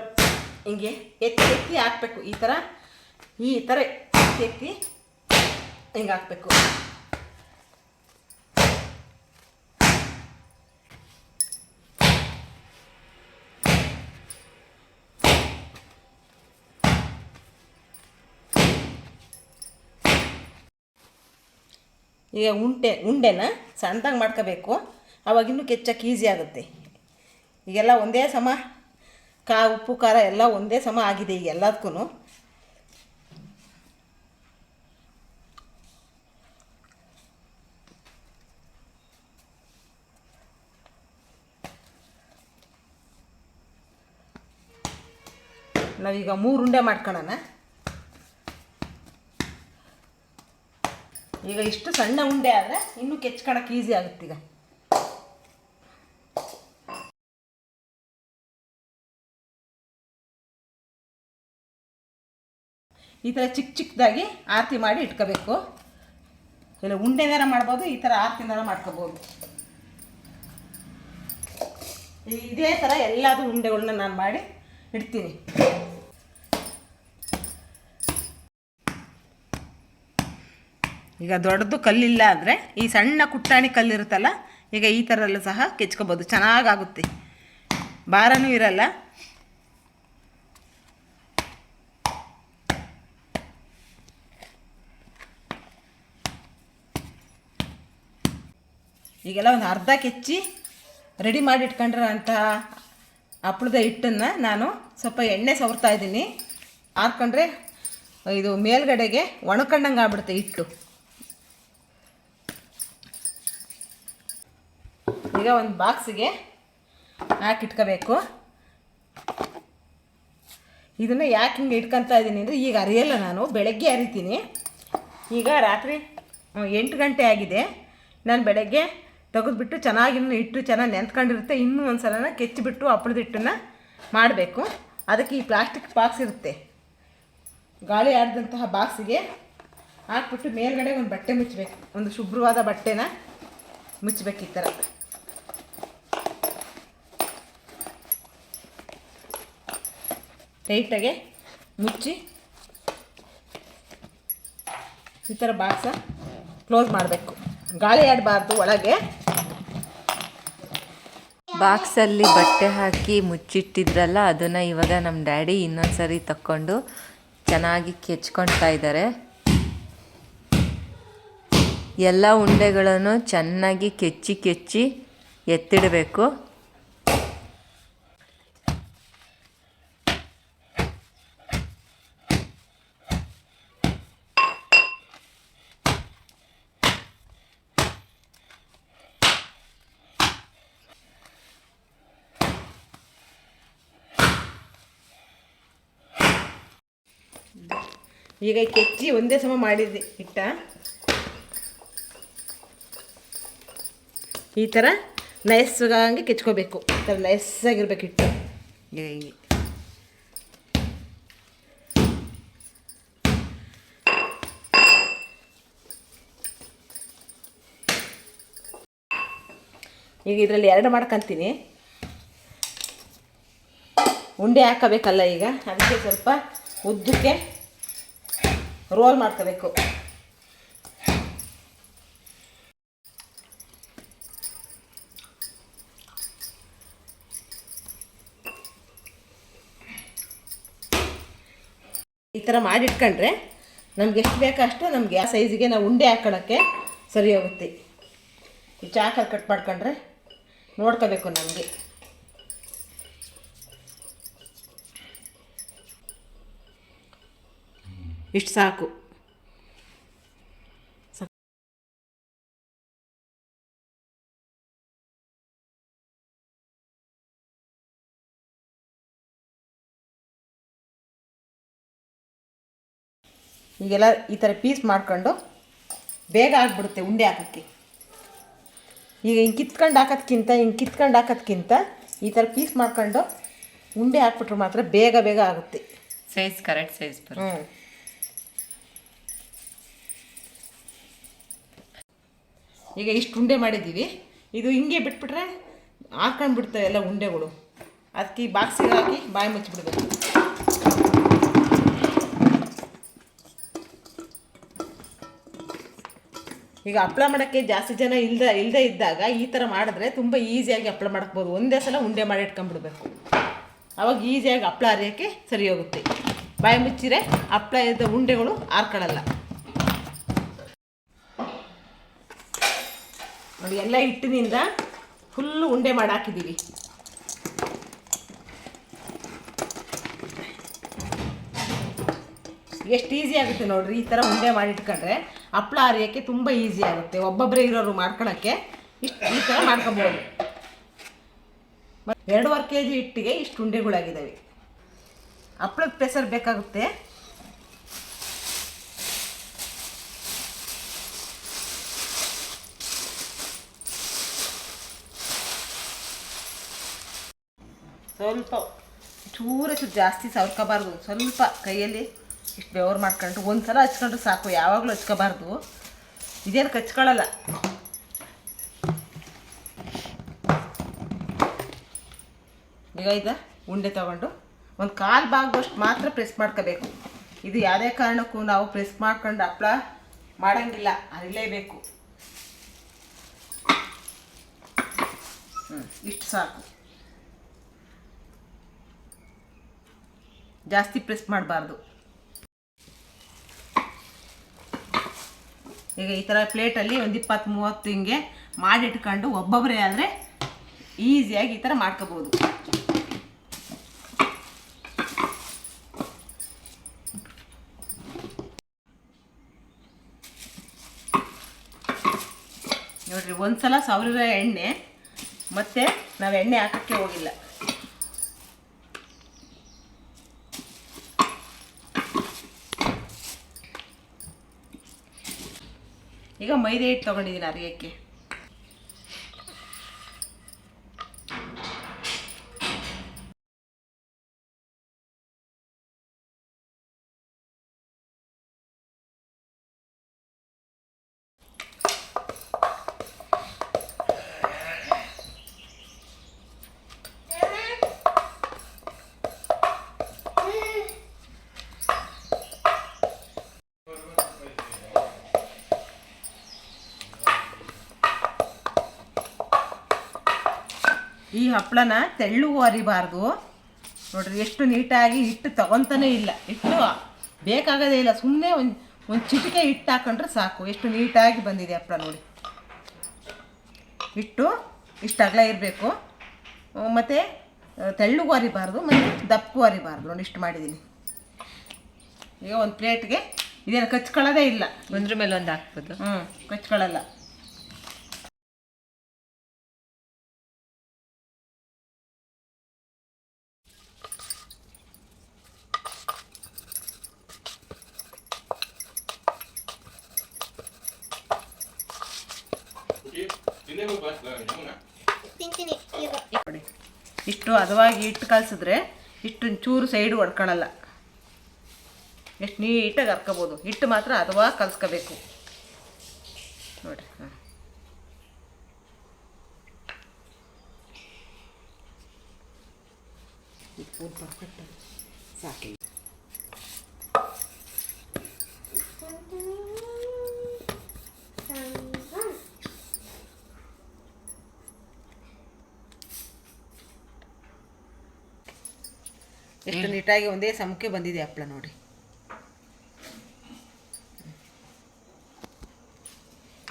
ಹಿಂಗೆ ಎತ್ತಿ ಹಾಕಬೇಕು. ಈ ಥರ ಎತ್ತಿ ಹಿಂಗೆ ಹಾಕಬೇಕು. ಈಗ ಉಂಡೆನ ಸಣ್ಣದಾಗಿ ಮಾಡ್ಕೋಬೇಕು. ಆವಾಗ ಇನ್ನೂ ಕೆಚ್ಚಕ್ಕೆ ಈಸಿ ಆಗುತ್ತೆ. ಈಗೆಲ್ಲ ಒಂದೇ ಸಮ ಉಪ್ಪು ಖಾರ ಎಲ್ಲ ಒಂದೇ ಸಮ ಆಗಿದೆ ಈಗ ಎಲ್ಲದಕ್ಕೂ. ನಾವೀಗ 3 ಉಂಡೆ ಮಾಡ್ಕೊಳ್ಳೋಣ. ಈಗ ಇಷ್ಟು ಸಣ್ಣ ಉಂಡೆ ಆದರೆ ಇನ್ನೂ ಕೆಚ್ಕೊಳಕ್ಕೆ ಈಸಿ ಆಗುತ್ತೆ. ಈ ಥರ ಚಿಕ್ಕದಾಗಿ ಆರತಿ ಮಾಡಿ ಇಟ್ಕೋಬೇಕು. ಇಲ್ಲ ಉಂಡೆನಾರ ಮಾಡ್ಬೋದು, ಈ ಥರ ಆರತಿನಾರ ಮಾಡ್ಕೋಬೋದು. ಇದೇ ಥರ ಎಲ್ಲದೂ ಉಂಡೆಗಳನ್ನ ನಾನು ಮಾಡಿ ಇಡ್ತೀನಿ. ಈಗ ದೊಡ್ಡದು ಕಲ್ಲಿಲ್ಲ ಅಂದರೆ ಈ ಸಣ್ಣ ಕುಟ್ಟಾಣಿ ಕಲ್ಲಿರುತ್ತಲ್ಲ, ಈಗ ಈ ಥರ ಎಲ್ಲ ಸಹ ಕೆಚ್ಕೋಬೋದು, ಚೆನ್ನಾಗಾಗುತ್ತೆ, ಭಾರನೂ ಇರಲ್ಲ. ಈಗೆಲ್ಲ ಒಂದು ಅರ್ಧ ಕೆಚ್ಚಿ ರೆಡಿ ಮಾಡಿ ಇಟ್ಕೊಂಡಿರೋಂತಹ ಹಪ್ಪಳದ ಹಿಟ್ಟನ್ನು ನಾನು ಸ್ವಲ್ಪ ಎಣ್ಣೆ ಸವರ್ತಾ ಇದ್ದೀನಿ. ಹಾಕ್ಕೊಂಡ್ರೆ ಇದು ಮೇಲ್ಗಡೆಗೆ ಒಣಕೊಂಡಂಗೆ ಆಗ್ಬಿಡುತ್ತೆ ಹಿಟ್ಟು. ಈಗ ಒಂದು ಬಾಕ್ಸಿಗೆ ಹಾಕಿಟ್ಕೋಬೇಕು. ಇದನ್ನು ಯಾಕೆ ಹಿಂಗೆ ಇಟ್ಕೊತಾ ಇದ್ದೀನಿ ಅಂದರೆ, ಈಗ ಅರಿಯಲ್ಲ, ನಾನು ಬೆಳಗ್ಗೆ ಅರಿತೀನಿ. ಈಗ ರಾತ್ರಿ 8 ಗಂಟೆ ಆಗಿದೆ. ನಾನು ಬೆಳಗ್ಗೆ ತೆಗೆದುಬಿಟ್ಟು ಚೆನ್ನಾಗಿ ಹಿಟ್ಟು ಚೆನ್ನಾಗಿ ನೆಂತ್ಕೊಂಡಿರುತ್ತೆ. ಇನ್ನೂ ಒಂದು ಸಲ ಕೆಚ್ಚಿಬಿಟ್ಟು ಹಪ್ಪಳದ ಹಿಟ್ಟನ್ನು ಮಾಡಬೇಕು. ಅದಕ್ಕೆ ಈ ಪ್ಲಾಸ್ಟಿಕ್ ಬಾಕ್ಸ್ ಇರುತ್ತೆ, ಗಾಳಿ ಆಡಿದಂತಹ ಬಾಕ್ಸಿಗೆ ಹಾಕ್ಬಿಟ್ಟು ಮೇಲ್ಗಡೆ ಒಂದು ಬಟ್ಟೆ ಮುಚ್ಚಬೇಕು. ಒಂದು ಶುಭ್ರವಾದ ಬಟ್ಟೆನ ಮುಚ್ಚಬೇಕು. ಈ ಥರ ಟೈಟಾಗೆ ಮುಚ್ಚಿ ಈ ಥರ ಬಾಕ್ಸ ಕ್ಲೋಸ್ ಮಾಡಬೇಕು. ಗಾಳಿ ಆಡಬಾರ್ದು ಒಳಗೆ. ಬಾಕ್ಸಲ್ಲಿ ಬಟ್ಟೆ ಹಾಕಿ ಮುಚ್ಚಿಟ್ಟಿದ್ರಲ್ಲ, ಅದನ್ನು ಇವಾಗ ನಮ್ಮ ಡ್ಯಾಡಿ ಇನ್ನೊಂದು ಸರಿ ತಕ್ಕೊಂಡು ಚೆನ್ನಾಗಿ ಕೆಚ್ಕೊಳ್ತಾ ಇದ್ದಾರೆ. ಎಲ್ಲ ಉಂಡೆಗಳನ್ನು ಚೆನ್ನಾಗಿ ಕೆಚ್ಚಿ ಎತ್ತಿಡಬೇಕು. ಈಗ ಕೆಚ್ಚಿ ಒಂದೇ ಸಮ ಮಾಡಿದ್ದೆ ಹಿಟ್ಟ ಈ ಥರ ನೈಸ್ಗಾಗಿ ಕೆಚ್ಕೋಬೇಕು. ಈ ಥರ ನೈಸಾಗಿರ್ಬೇಕು ಹಿಟ್ಟು. ಈಗ ಈಗ ಇದರಲ್ಲಿ 2 ಮಾಡ್ಕೊತೀನಿ. ಉಂಡೆ ಹಾಕಬೇಕಲ್ಲ, ಈಗ ಅದಕ್ಕೆ ಸ್ವಲ್ಪ ಉದ್ದಕ್ಕೆ ರೋಲ್ ಮಾಡ್ಕೋಬೇಕು. ಈ ಥರ ಮಾಡಿಟ್ಕೊಂಡ್ರೆ ನಮ್ಗೆ ಎಷ್ಟು ಬೇಕೋ ಅಷ್ಟು ನಮ್ಗೆ ಆ ಸೈಜಿಗೆ ನಾವು ಉಂಡೆ ಹಾಕೊಳ್ಳೋಕ್ಕೆ ಸರಿ ಹೋಗುತ್ತೆ. ಈ ಚಾಕಲ್ಲಿ ಕಟ್ ಮಾಡ್ಕೊಂಡ್ರೆ ನೋಡ್ಕೋಬೇಕು ನಮಗೆ. ಇಷ್ಟು ಸಾಕು. ಈಗೆಲ್ಲ ಈ ಥರ ಪೀಸ್ ಮಾಡ್ಕೊಂಡು ಬೇಗ ಆಗಿಬಿಡುತ್ತೆ ಉಂಡೆ ಹಾಕೋಕ್ಕೆ. ಈಗ ಹಿಂಗೆ ಕಿತ್ಕೊಂಡು ಹಾಕೋದ್ಕಿಂತ ಈ ಥರ ಪೀಸ್ ಮಾಡ್ಕೊಂಡು ಉಂಡೆ ಹಾಕ್ಬಿಟ್ರೆ ಮಾತ್ರ ಬೇಗ ಆಗುತ್ತೆ. ಸೈಜ್ ಕರೆಕ್ಟ್ ಸೈಜ್ ಬರುತ್ತೆ. ಈಗ ಇಷ್ಟು ಉಂಡೆ ಮಾಡಿದ್ದೀವಿ. ಇದು ಹಿಂಗೆ ಬಿಟ್ಬಿಟ್ರೆ ಹಾಕೊಂಡ್ಬಿಡ್ತವೆ ಎಲ್ಲ ಉಂಡೆಗಳು. ಅದಕ್ಕೆ ಈ ಬಾಕ್ಸಿಗೆ ಹಾಕಿ ಬಾಯಿ ಮುಚ್ಚಿಬಿಡ್ಬೇಕು. ಈಗ ಹಪ್ಪಳ ಮಾಡೋಕ್ಕೆ ಜಾಸ್ತಿ ಜನ ಇಲ್ಲದೆ ಇದ್ದಾಗ ಈ ಥರ ಮಾಡಿದ್ರೆ ತುಂಬ ಈಸಿಯಾಗಿ ಹಪ್ಪಳ ಮಾಡಕ್ಬೋದು. ಒಂದೇ ಸಲ ಉಂಡೆ ಮಾಡಿ ಇಟ್ಕೊಂಡ್ಬಿಡ್ಬೇಕು. ಆವಾಗ ಈಸಿಯಾಗಿ ಹಪ್ಪಳ ಅರಿಯೋಕ್ಕೆ ಸರಿ ಹೋಗುತ್ತೆ. ಬಾಯಿ ಮುಚ್ಚಿರೆ ಹಪ್ಪಳ ಇದ್ದ ಉಂಡೆಗಳು ಆರ್ಕೊಳ್ಳಲ್ಲ. ನೋಡಿ, ಎಲ್ಲ ಹಿಟ್ಟಿನಿಂದ ಫುಲ್ಲು ಉಂಡೆ ಮಾಡಿ ಹಾಕಿದ್ದೀವಿ. ಎಷ್ಟು ಈಸಿ ಆಗುತ್ತೆ ನೋಡ್ರಿ. ಈ ಥರ ಉಂಡೆ ಮಾಡಿಟ್ಕೊಂಡ್ರೆ ಹಪ್ಪಳ ಅರಿಯೋಕ್ಕೆ ತುಂಬ ಈಸಿ ಆಗುತ್ತೆ. ಒಬ್ಬೊಬ್ಬರೇ ಇರೋರು ಮಾಡ್ಕೊಳಕ್ಕೆ ಈ ಥರ ಮಾಡ್ಕೊಬೋದು. 2.5 kg ಹಿಟ್ಟಿಗೆ ಇಷ್ಟು ಉಂಡೆಗಳಾಗಿದ್ದಾವೆ. ಹಪ್ಪಳದ ಪ್ರೆಸರ್ ಬೇಕಾಗುತ್ತೆ. ಸ್ವಲ್ಪ ಚೂರು ಜಾಸ್ತಿ ಸವರ್ಕೋಬಾರ್ದು. ಸ್ವಲ್ಪ ಕೈಯಲ್ಲಿ ಇಷ್ಟು ಬೆವರು ಮಾಡ್ಕೊಂಡು ಒಂದು ಸಲ ಹಚ್ಕೊಂಡ್ರೆ ಸಾಕು. ಯಾವಾಗಲೂ ಹಚ್ಕೋಬಾರ್ದು. ಇದೇನು ಹಚ್ಕೊಳ್ಳಲ್ಲ. ಈಗ ಉಂಡೆ ತೊಗೊಂಡು ಒಂದು 1/4 ಭಾಗದಷ್ಟು ಮಾತ್ರ ಪ್ರೆಸ್ ಮಾಡ್ಕೋಬೇಕು. ಇದು ಯಾವುದೇ ಕಾರಣಕ್ಕೂ ನಾವು ಪ್ರೆಸ್ ಮಾಡ್ಕೊಂಡು ಹಪ್ಪಳ ಮಾಡೋಂಗಿಲ್ಲ, ಅರಿಲೇಬೇಕು. ಇಷ್ಟು ಸಾಕು. ಜಾಸ್ತಿ ಪ್ರೆಸ್ ಮಾಡಬಾರ್ದು. ಈಗ ಈ ಥರ ಪ್ಲೇಟಲ್ಲಿ ಒಂದು 20-30 ಹಿಂಗೆ ಮಾಡಿಟ್ಕೊಂಡು ಒಬ್ಬೊಬ್ಬರೇ ಆದರೆ ಈಸಿಯಾಗಿ ಈ ಥರ ಮಾಡ್ಕೋಬೋದು. ನೋಡಿರಿ, ಒಂದು ಸಲ ಸವರಿರೋ ಎಣ್ಣೆ ಮತ್ತೆ ನಾವು ಎಣ್ಣೆ ಹಾಕೋಕ್ಕೆ ಹೋಗಿಲ್ಲ. ಈಗ ಮೈದಾ ಹಿಟ್ಟು ತೊಗೊಂಡಿದ್ದೀನಿ ಅರಿಯೋಕ್ಕೆ. ಈ ಹಪ್ಪಳನ ತೆಳ್ಳಗೂ ಅರಿಬಾರ್ದು. ನೋಡ್ರಿ ಎಷ್ಟು ನೀಟಾಗಿ ಹಿಟ್ಟು ತಗೊತಾನೇ ಇಲ್ಲ. ಹಿಟ್ಟು ಬೇಕಾಗೋದೇ ಇಲ್ಲ. ಸುಮ್ಮನೆ ಒಂದು ಚಿಟಿಕೆ ಹಿಟ್ಟು ಹಾಕೊಂಡ್ರೆ ಸಾಕು. ಎಷ್ಟು ನೀಟಾಗಿ ಬಂದಿದೆ ಹಪ್ಪಳ ನೋಡಿ. ಹಿಟ್ಟು ಇಷ್ಟು ಅಗಲ ಇರಬೇಕು, ಮತ್ತು ತೆಳ್ಳಗೂ ಅರಿಬಾರ್ದು ಮತ್ತು ದಪ್ಪಗೂ ಅರಿಬಾರ್ದು ನೋಡಿ. ಇಷ್ಟು ಮಾಡಿದ್ದೀನಿ. ಈಗ ಒಂದು ಪ್ಲೇಟ್ಗೆ ಇದೇನು ಕಚ್ಕೊಳ್ಳೋದೇ ಇಲ್ಲ, ಒಂದ್ರ ಮೇಲೆ ಒಂದು ಹಾಕ್ಬೋದು. ಕಚ್ಕೊಳ್ಳಲ್ಲ. ನೋಡಿ, ಇಷ್ಟು ಹದವಾಗಿ ಹಿಟ್ಟು ಕಲಸಿದ್ರೆ ಇಷ್ಟು ಚೂರು ಸೈಡು ಹೊಡ್ಕೊಳ್ಳಲ್ಲ. ಎಷ್ಟು ನೀಟಾಗಿ ಹರ್ಕೋಬೋದು. ಹಿಟ್ಟು ಮಾತ್ರ ಹದವಾಗಿ ಕಲಿಸ್ಕೋಬೇಕು ನೋಡಿರಿ. ಸಾಕಿ. ಎಷ್ಟು ನೀಟಾಗಿ ಒಂದೇ ಸಮಕ್ಕೆ ಬಂದಿದೆ ಹಪ್ಪಳ ನೋಡಿ.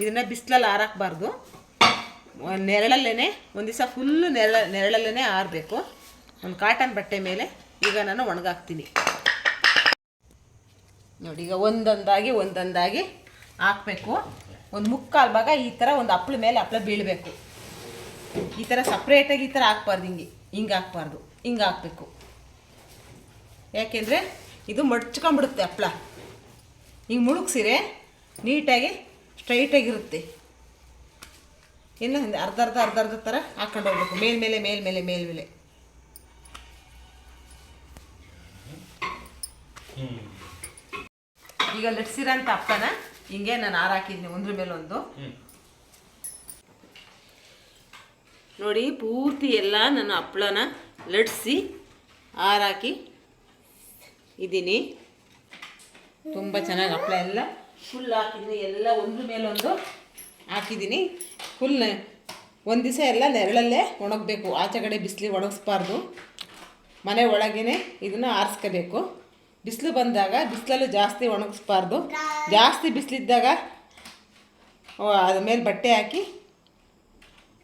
ಇದನ್ನು ಬಿಸಿಲಲ್ಲಿ ಆರಾಕಬಾರ್ದು, ನೆರಳಲ್ಲೇ ಒಂದು ದಿವಸ ಫುಲ್ಲು ನೆರಳಲ್ಲೇ ಆರಬೇಕು. ಒಂದು ಕಾಟನ್ ಬಟ್ಟೆ ಮೇಲೆ ಈಗ ನಾನು ಒಣಗಾಕ್ತೀನಿ ನೋಡಿ. ಈಗ ಒಂದೊಂದಾಗಿ ಹಾಕಬೇಕು. ಒಂದು ಮುಕ್ಕಾಲು ಭಾಗ ಈ ಥರ ಒಂದು ಹಪ್ಪಳ ಮೇಲೆ ಹಪ್ಪಳ ಬೀಳಬೇಕು. ಈ ಥರ ಸಪ್ರೇಟಾಗಿ ಈ ಥರ ಹಾಕ್ಬಾರ್ದು, ಹಿಂಗೆ ಹಾಕ್ಬಾರ್ದು, ಹಿಂಗೆ ಹಾಕಬೇಕು. ಯಾಕೆಂದರೆ ಇದು ಮಡ್ಚ್ಕೊಂಡ್ಬಿಡುತ್ತೆ ಹಪ್ಪಳ. ಹಿಂಗೆ ಮುಳುಗ್ಸಿರೆ ನೀಟಾಗಿ ಸ್ಟ್ರೈಟಾಗಿರುತ್ತೆ. ಇನ್ನು ಅರ್ಧ ಥರ ಹಾಕ್ಕೊಂಡು ಹೋಗ್ಬೇಕು, ಮೇಲ್ಮೇಲೆ. ಈಗ ಲಟ್ಸಿರೋಂಥ ಹಪ್ಪಳನ ಹಿಂಗೆ ನಾನು ಹಾಕಿದ್ದೀನಿ ಒಂದ್ರ ಮೇಲೆ ಒಂದು ನೋಡಿ. ಪೂರ್ತಿ ಎಲ್ಲ ನಾನು ಹಪ್ಪಳನ ಲಟ್ಸಿ ಹಾಕಿ ಇದ್ದೀನಿ. ತುಂಬ ಚೆನ್ನಾಗಿ ಹಪ್ಪಳ ಎಲ್ಲ ಫುಲ್ ಹಾಕಿದ್ದೀನಿ. ಎಲ್ಲ ಒಂದ್ರ ಮೇಲೊಂದು ಹಾಕಿದ್ದೀನಿ. ಫುಲ್ ಒಂದು ದಿವಸ ಎಲ್ಲ ನೆರಳಲ್ಲೇ ಒಣಗಬೇಕು. ಆಚೆ ಕಡೆ ಬಿಸಿಲಿಗೆ ಒಣಗಿಸ್ಬಾರ್ದು, ಮನೆ ಒಳಗೇ ಇದನ್ನು ಆರಿಸ್ಕೋಬೇಕು. ಬಿಸಿಲು ಬಂದಾಗ ಬಿಸಿಲಲ್ಲೂ ಜಾಸ್ತಿ ಒಣಗಿಸ್ಬಾರ್ದು. ಜಾಸ್ತಿ ಬಿಸಿಲಿದ್ದಾಗ ಅದ್ರ ಮೇಲೆ ಬಟ್ಟೆ ಹಾಕಿ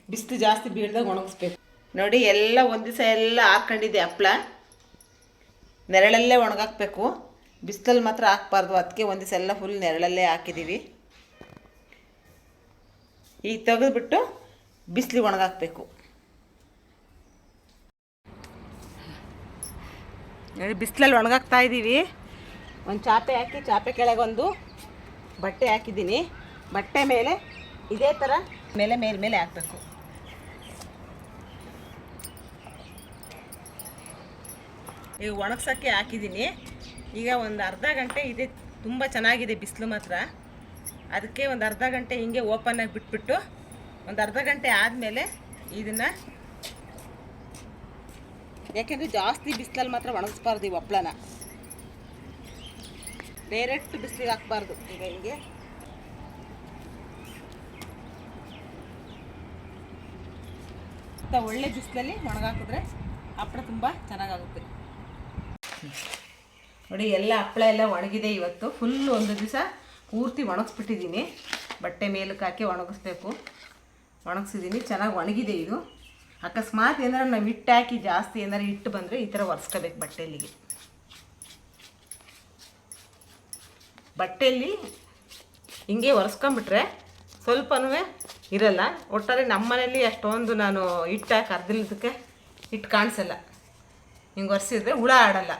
ಬಿಸಿಲು ಜಾಸ್ತಿ ಬೀಳ್ದಾಗ ಒಣಗಿಸ್ಬೇಕು ನೋಡಿ. ಎಲ್ಲ ಒಂದು ದಿವಸ ಎಲ್ಲ ಹಾಕ್ಕೊಂಡಿದ್ದೆ ಹಪ್ಪಳ. ನೆರಳಲ್ಲೇ ಒಣಗಾಕಬೇಕು, ಬಿಸಿಲಲ್ಲಿ ಮಾತ್ರ ಹಾಕ್ಬಾರ್ದು. ಅದಕ್ಕೆ ಒಂದು ದಿವಸ ಎಲ್ಲ ಫುಲ್ ನೆರಳಲ್ಲೇ ಹಾಕಿದ್ದೀವಿ. ಈಗ ತೆಗೆದುಬಿಟ್ಟು ಬಿಸಿಲಿಗೆ ಒಣಗಾಕಬೇಕು ನೋಡಿ. ಬಿಸಿಲಲ್ಲಿ ಒಣಗಾಕ್ತಾ ಇದ್ದೀವಿ. ಒಂದು ಚಾಪೆ ಹಾಕಿ ಚಾಪೆ ಕೆಳಗೆ ಒಂದು ಬಟ್ಟೆ ಹಾಕಿದ್ದೀನಿ. ಬಟ್ಟೆ ಮೇಲೆ ಇದೇ ಥರ ಮೇಲೆ ಹಾಕಬೇಕು. ಈಗ ಒಣಗ್ಸೋಕ್ಕೆ ಹಾಕಿದ್ದೀನಿ. ಈಗ ಒಂದು ಅರ್ಧ ಗಂಟೆ ಇದೆ. ತುಂಬ ಚೆನ್ನಾಗಿದೆ ಬಿಸಿಲು ಮಾತ್ರ. ಅದಕ್ಕೆ ಒಂದು ಅರ್ಧ ಗಂಟೆ ಹಿಂಗೆ ಓಪನ್ನಾಗಿ ಬಿಟ್ಬಿಟ್ಟು ಒಂದು ಅರ್ಧ ಗಂಟೆ ಆದಮೇಲೆ ಇದನ್ನು, ಯಾಕೆಂದರೆ ಜಾಸ್ತಿ ಬಿಸಿಲಲ್ಲಿ ಮಾತ್ರ ಒಣಗಿಸ್ಬಾರ್ದು ಈ ಹಪ್ಪಳನ. ಡೈರೆಕ್ಟ್ ಬಿಸಿಲಿಗೆ ಹಾಕ್ಬಾರ್ದು. ಈಗ ಹಿಂಗೆ ಒಳ್ಳೆ ಬಿಸಿಲಲ್ಲಿ ಒಣಗಾಕಿದ್ರೆ ಹಪ್ಪಳ ತುಂಬ ಚೆನ್ನಾಗಾಗುತ್ತೆ ನೋಡಿ. ಎಲ್ಲ ಹಪ್ಪಳ ಎಲ್ಲ ಒಣಗಿದೆ. ಇವತ್ತು ಫುಲ್ ಒಂದು ದಿವಸ ಪೂರ್ತಿ ಒಣಗಿಸ್ಬಿಟ್ಟಿದ್ದೀನಿ. ಬಟ್ಟೆ ಮೇಲಕ್ಕೆ ಹಾಕಿ ಒಣಗಿಸ್ಬೇಕು. ಒಣಗಿಸಿದ್ದೀನಿ, ಚೆನ್ನಾಗಿ ಒಣಗಿದೆ ಇದು. ಅಕಸ್ಮಾತ್ ಏನಾರು ನಾವು ಹಿಟ್ಟು ಹಾಕಿ ಜಾಸ್ತಿ ಏನಾರು ಹಿಟ್ಟು ಬಂದರೆ ಈ ಥರ ಒರೆಸ್ಕೋಬೇಕು ಬಟ್ಟೆಯಲ್ಲಿಗೆ. ಬಟ್ಟೆಯಲ್ಲಿ ಹಿಂಗೆ ಒರೆಸ್ಕೊಂಬಿಟ್ರೆ ಸ್ವಲ್ಪನೂ ಇರಲ್ಲ. ಒಟ್ಟಾರೆ ನಮ್ಮ ಮನೇಲಿ ಅಷ್ಟೊಂದು ನಾನು ಹಿಟ್ಟು ಹಾಕಿ ಅರ್ಧಕ್ಕೆ ಹಿಟ್ಟು ಕಾಣಿಸಲ್ಲ. ಹಿಂಗೆ ಒರೆಸಿದ್ರೆ ಹುಳ ಆಡಲ್ಲ.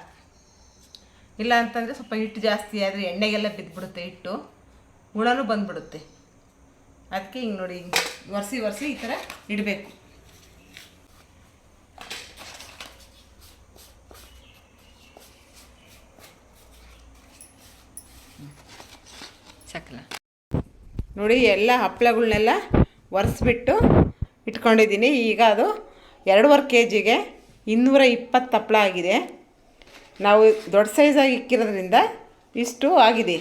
ಇಲ್ಲ ಅಂತಂದರೆ ಸ್ವಲ್ಪ ಹಿಟ್ಟು ಜಾಸ್ತಿ ಆದರೆ ಎಣ್ಣೆಗೆಲ್ಲ ಬಿದ್ದುಬಿಡುತ್ತೆ ಹಿಟ್ಟು, ಹುಳನೂ ಬಂದುಬಿಡುತ್ತೆ. ಅದಕ್ಕೆ ಹಿಂಗೆ ನೋಡಿ, ಹಿಂಗೆ ಒರೆಸಿ ಈ ಥರ ಇಡಬೇಕು. ಚಕ್ಲ ನೋಡಿ, ಎಲ್ಲ ಹಪ್ಪಳಗಳ್ನೆಲ್ಲ ಒರೆಸ್ಬಿಟ್ಟು ಇಟ್ಕೊಂಡಿದ್ದೀನಿ. ಈಗ ಅದು 2.5 kgಗೆ 220 ಹಪ್ಪಳ ಆಗಿದೆ. ನಾವು ದೊಡ್ಡ ಸೈಜಾಗಿ ಇಕ್ಕಿರೋದ್ರಿಂದ ಇಷ್ಟು ಆಗಿದೆ.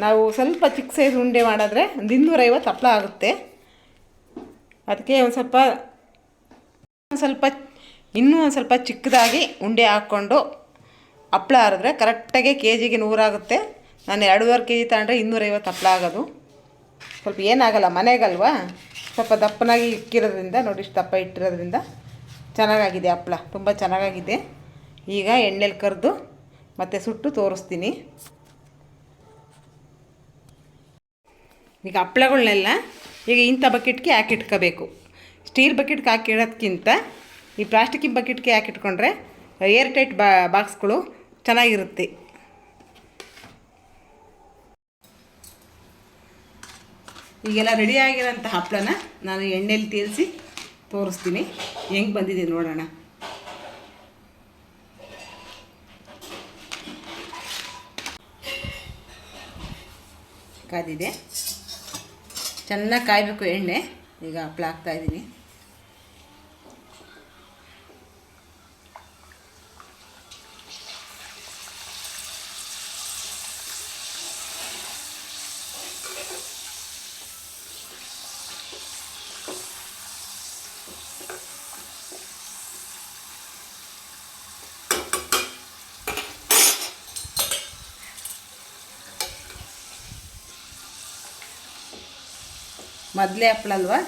ನಾವು ಸ್ವಲ್ಪ ಚಿಕ್ಕ ಸೈಜ್ ಉಂಡೆ ಮಾಡಿದ್ರೆ ಒಂದು 250 ಹಪ್ಪಳ ಆಗುತ್ತೆ. ಅದಕ್ಕೆ ಇನ್ನೂ ಒಂದು ಸ್ವಲ್ಪ ಚಿಕ್ಕದಾಗಿ ಉಂಡೆ ಹಾಕ್ಕೊಂಡು ಹಪ್ಪಳ ಹರಿದ್ರೆ ಕರೆಕ್ಟಾಗಿ KGಗೆ 100 ಆಗುತ್ತೆ. ನಾನು 2.5 ಕೆ ಜಿ ತಗೊಂಡ್ರೆ 250 ಹಪ್ಪಳ ಆಗೋದು. ಸ್ವಲ್ಪ ಏನಾಗಲ್ಲ, ಮನೆಗಲ್ವಾ, ಸ್ವಲ್ಪ ದಪ್ಪನಾಗಿ ಇಕ್ಕಿರೋದ್ರಿಂದ ನೋಡಿ, ಇಷ್ಟು ದಪ್ಪ ಇಟ್ಟಿರೋದ್ರಿಂದ ಚೆನ್ನಾಗಾಗಿದೆ ಹಪ್ಪಳ, ತುಂಬ ಚೆನ್ನಾಗಾಗಿದೆ. ಈಗ ಎಣ್ಣೆಲಿ ಕರೆದು ಮತ್ತು ಸುಟ್ಟು ತೋರಿಸ್ತೀನಿ. ಈಗ ಹಪ್ಪಳಗಳ್ನೆಲ್ಲ ಈಗ ಇಂಥ ಬಕೆಟ್ಗೆ ಹಾಕಿಟ್ಕೋಬೇಕು. ಸ್ಟೀಲ್ ಬಕೆಟ್ಗೆ ಹಾಕಿಡೋದ್ಕಿಂತ ಈ ಪ್ಲಾಸ್ಟಿಕ್ಕಿನ ಬಕೆಟ್ಗೆ ಹಾಕಿಟ್ಕೊಂಡ್ರೆ ಏರ್ ಟೈಟ್ ಬಾಕ್ಸ್ಗಳು ಚೆನ್ನಾಗಿರುತ್ತೆ. ಈಗೆಲ್ಲ ರೆಡಿಯಾಗಿರೋಂಥ ಹಪ್ಪಳನ ನಾನು ಎಣ್ಣೆಲಿ ತೇಲಿಸಿ ತೋರಿಸ್ತೀನಿ, ಹೆಂಗೆ ಬಂದಿದೆ ನೋಡೋಣ. ಕಾದಿದೆ, ಚೆನ್ನಾಗಿ ಕಾಯಬೇಕು ಎಣ್ಣೆ. ಈಗ ಹಪ್ಪಳ ಹಾಕ್ತಾಯಿದ್ದೀನಿ. ಮೊದಲೇ ಹಪ್ಪಳ ಅಲ್ವಾ,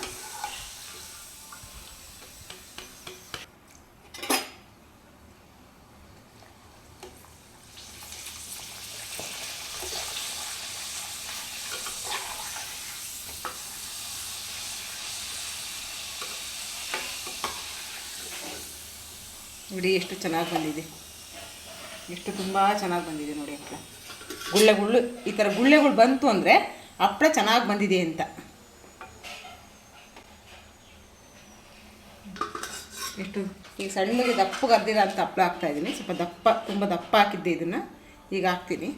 ನೋಡಿ ಎಷ್ಟು ಚೆನ್ನಾಗಿ ಬಂದಿದೆ, ಎಷ್ಟು ತುಂಬ ಚೆನ್ನಾಗಿ ಬಂದಿದೆ ನೋಡಿ ಹಪ್ಪಳ. ಗುಳ್ಳೆಗಳು ಈ ಥರ ಗುಳ್ಳೆಗಳು ಬಂತು ಅಂದರೆ ಹಪ್ಪಳ ಚೆನ್ನಾಗಿ ಬಂದಿದೆ ಅಂತ. ಎಷ್ಟು ಈಗ ಸಣ್ಣಗೆ ದಪ್ಪಗೆ ಅರ್ದಿರೋ ಅಂತ ಹಪ್ಪಳ ಹಾಕ್ತಾಯಿದ್ದೀನಿ. ಸ್ವಲ್ಪ ದಪ್ಪ, ತುಂಬ ದಪ್ಪ ಹಾಕಿದ್ದೆ ಇದನ್ನು, ಈಗ ಹಾಕ್ತೀನಿ.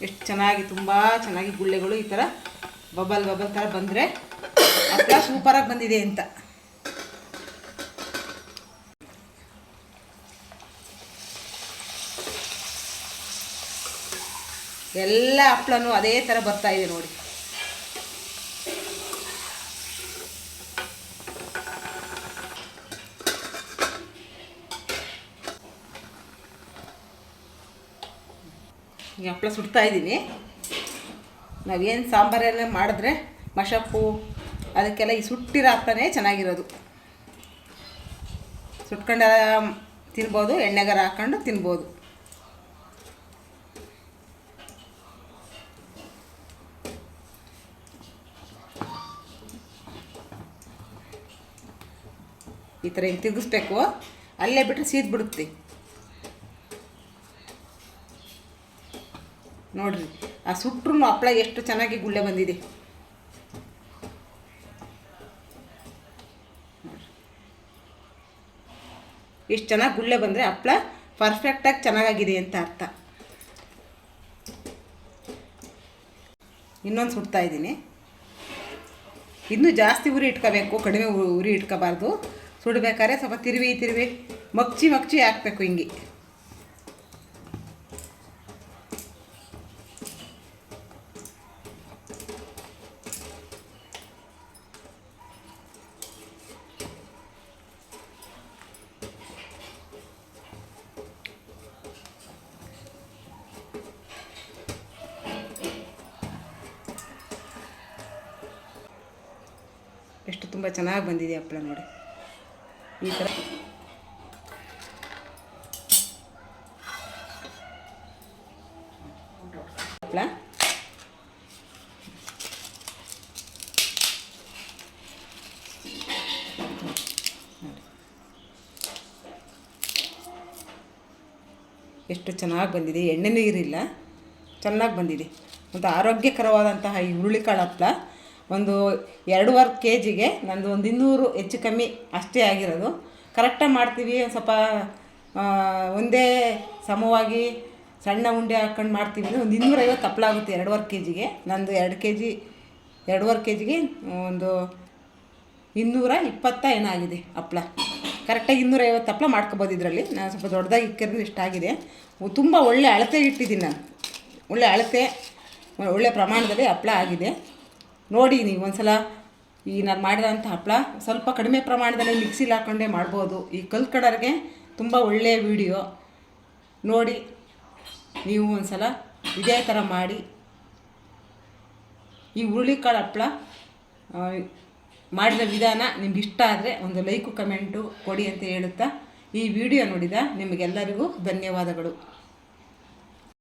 ಎಷ್ಟು ಚೆನ್ನಾಗಿ, ತುಂಬ ಚೆನ್ನಾಗಿ ಗುಳ್ಳೆಗಳು ಈ ಥರ ಬಬಲ್ ಥರ ಬಂದರೆ ಹಪ್ಪಳ ಸೂಪರಾಗಿ ಬಂದಿದೆ ಅಂತ. ಎಲ್ಲ ಹಪ್ಪಳನೂ ಅದೇ ಥರ ಬರ್ತಾ ಇದೆ ನೋಡಿ. ಈಗ ಹಪ್ಪಳ ಸುಡ್ತಾ ಇದ್ದೀನಿ. ನಾವೇನು ಸಾಂಬಾರೆಲ್ಲ ಮಾಡಿದ್ರೆ ಮಶಪ್ಪು ಅದಕ್ಕೆಲ್ಲ ಈ ಸುಟ್ಟಿರೋ ಹಪ್ಪಳನೇ ಚೆನ್ನಾಗಿರೋದು. ಸುಟ್ಕೊಂಡು ತಿನ್ಬೋದು, ಎಣ್ಣೆಗಾರ ಹಾಕ್ಕೊಂಡು ತಿನ್ಬೋದು. ಈ ಥರ ಹಿಂಗೆ ತಿರುಗಿಸ್ಬೇಕು, ಅಲ್ಲೇ ಬಿಟ್ಟರೆ ಸೀದ್ಬಿಡುತ್ತೆ ನೋಡ್ರಿ. ಆ ಸುಟ್ಟರು ಹಪ್ಪಳ ಎಷ್ಟು ಚೆನ್ನಾಗಿ ಗುಳ್ಳೆ ಬಂದಿದೆ. ಎಷ್ಟು ಚೆನ್ನಾಗಿ ಗುಳ್ಳೆ ಬಂದರೆ ಹಪ್ಪಳ ಪರ್ಫೆಕ್ಟಾಗಿ ಚೆನ್ನಾಗಾಗಿದೆ ಅಂತ ಅರ್ಥ. ಇನ್ನೊಂದು ಸುಡ್ತಾ ಇದ್ದೀನಿ. ಇನ್ನೂ ಜಾಸ್ತಿ ಉರಿ ಇಟ್ಕೋಬೇಕು, ಕಡಿಮೆ ಉರಿ ಇಟ್ಕೋಬಾರ್ದು. ಸುಡಬೇಕಾದ್ರೆ ಸ್ವಲ್ಪ ತಿರುವಿ ಮಗ್ಚಿ ಹಾಕಬೇಕು ಹಿಂಗೆ. ಎಷ್ಟು ತುಂಬ ಚೆನ್ನಾಗಿ ಬಂದಿದೆ ಹಪ್ಪಳ ನೋಡಿ. ಈ ಥರ ಹಪ್ಪಳ ಎಷ್ಟು ಚೆನ್ನಾಗಿ ಬಂದಿದೆ. ಎಣ್ಣೆ ನೀರಿಲ್ಲ, ಚೆನ್ನಾಗಿ ಬಂದಿದೆ. ಮತ್ತು ಆರೋಗ್ಯಕರವಾದಂತಹ ಈ ಹುರುಳಿಕಾಳು ಹಪ್ಪಳ ಒಂದು 2.5 ಕೆ ಜಿಗೆ ನಂದು ಒಂದು 200 ಹೆಚ್ಚು ಕಮ್ಮಿ ಅಷ್ಟೇ ಆಗಿರೋದು. ಕರೆಕ್ಟಾಗಿ ಮಾಡ್ತೀವಿ, ಸ್ವಲ್ಪ ಒಂದೇ ಸಮವಾಗಿ ಸಣ್ಣ ಉಂಡೆ ಹಾಕ್ಕೊಂಡು ಮಾಡ್ತೀವಿ ಅಂದರೆ ಒಂದು 250 ಹಪ್ಪಳ ಆಗುತ್ತೆ 2.5 ಕೆ ಜಿಗೆ. ನಂದು 2.5 ಕೆ ಜಿಗೆ ಒಂದು 220 ಏನಾಗಿದೆ ಹಪ್ಪಳ. ಕರೆಕ್ಟಾಗಿ 250 ಹಪ್ಪಳ ಮಾಡ್ಕೊಬೋದು ಇದರಲ್ಲಿ. ನಾನು ಸ್ವಲ್ಪ ದೊಡ್ಡದಾಗಿ ಇಕ್ಕಿರೋದು ಇಷ್ಟ ಆಗಿದೆ. ತುಂಬ ಒಳ್ಳೆ ಅಳತೆಗೆ ಇಟ್ಟಿದ್ದೀನಿ ನಾನು, ಒಳ್ಳೆ ಅಳತೆ ಒಳ್ಳೆ ಪ್ರಮಾಣದಲ್ಲಿ ಹಪ್ಪಳ ಆಗಿದೆ. ನೋಡಿ ನೀವು ಒಂದ್ಸಲ ಈ ನಾನು ಮಾಡಿರೋಂಥ ಹಪ್ಪಳ ಸ್ವಲ್ಪ ಕಡಿಮೆ ಪ್ರಮಾಣದಲ್ಲಿ ಮಿಕ್ಸಿಲಿ ಹಾಕ್ಕೊಂಡೇ ಮಾಡ್ಬೋದು. ಈ ಕಲ್ಕಡರ್ಗೆ ತುಂಬ ಒಳ್ಳೆಯ ವಿಡಿಯೋ ನೋಡಿ ನೀವು ಒಂದ್ಸಲ ಇದೇ ಥರ ಮಾಡಿ. ಈ ಹುರುಳಿಕಾಳು ಹಪ್ಪಳ ಮಾಡಿದ ವಿಧಾನ ನಿಮ್ಗೆ ಇಷ್ಟ ಆದರೆ ಒಂದು ಲೈಕು ಕಮೆಂಟು ಕೊಡಿ ಅಂತ ಹೇಳುತ್ತಾ ಈ ವಿಡಿಯೋ ನೋಡಿದ ನಿಮಗೆಲ್ಲರಿಗೂ ಧನ್ಯವಾದಗಳು.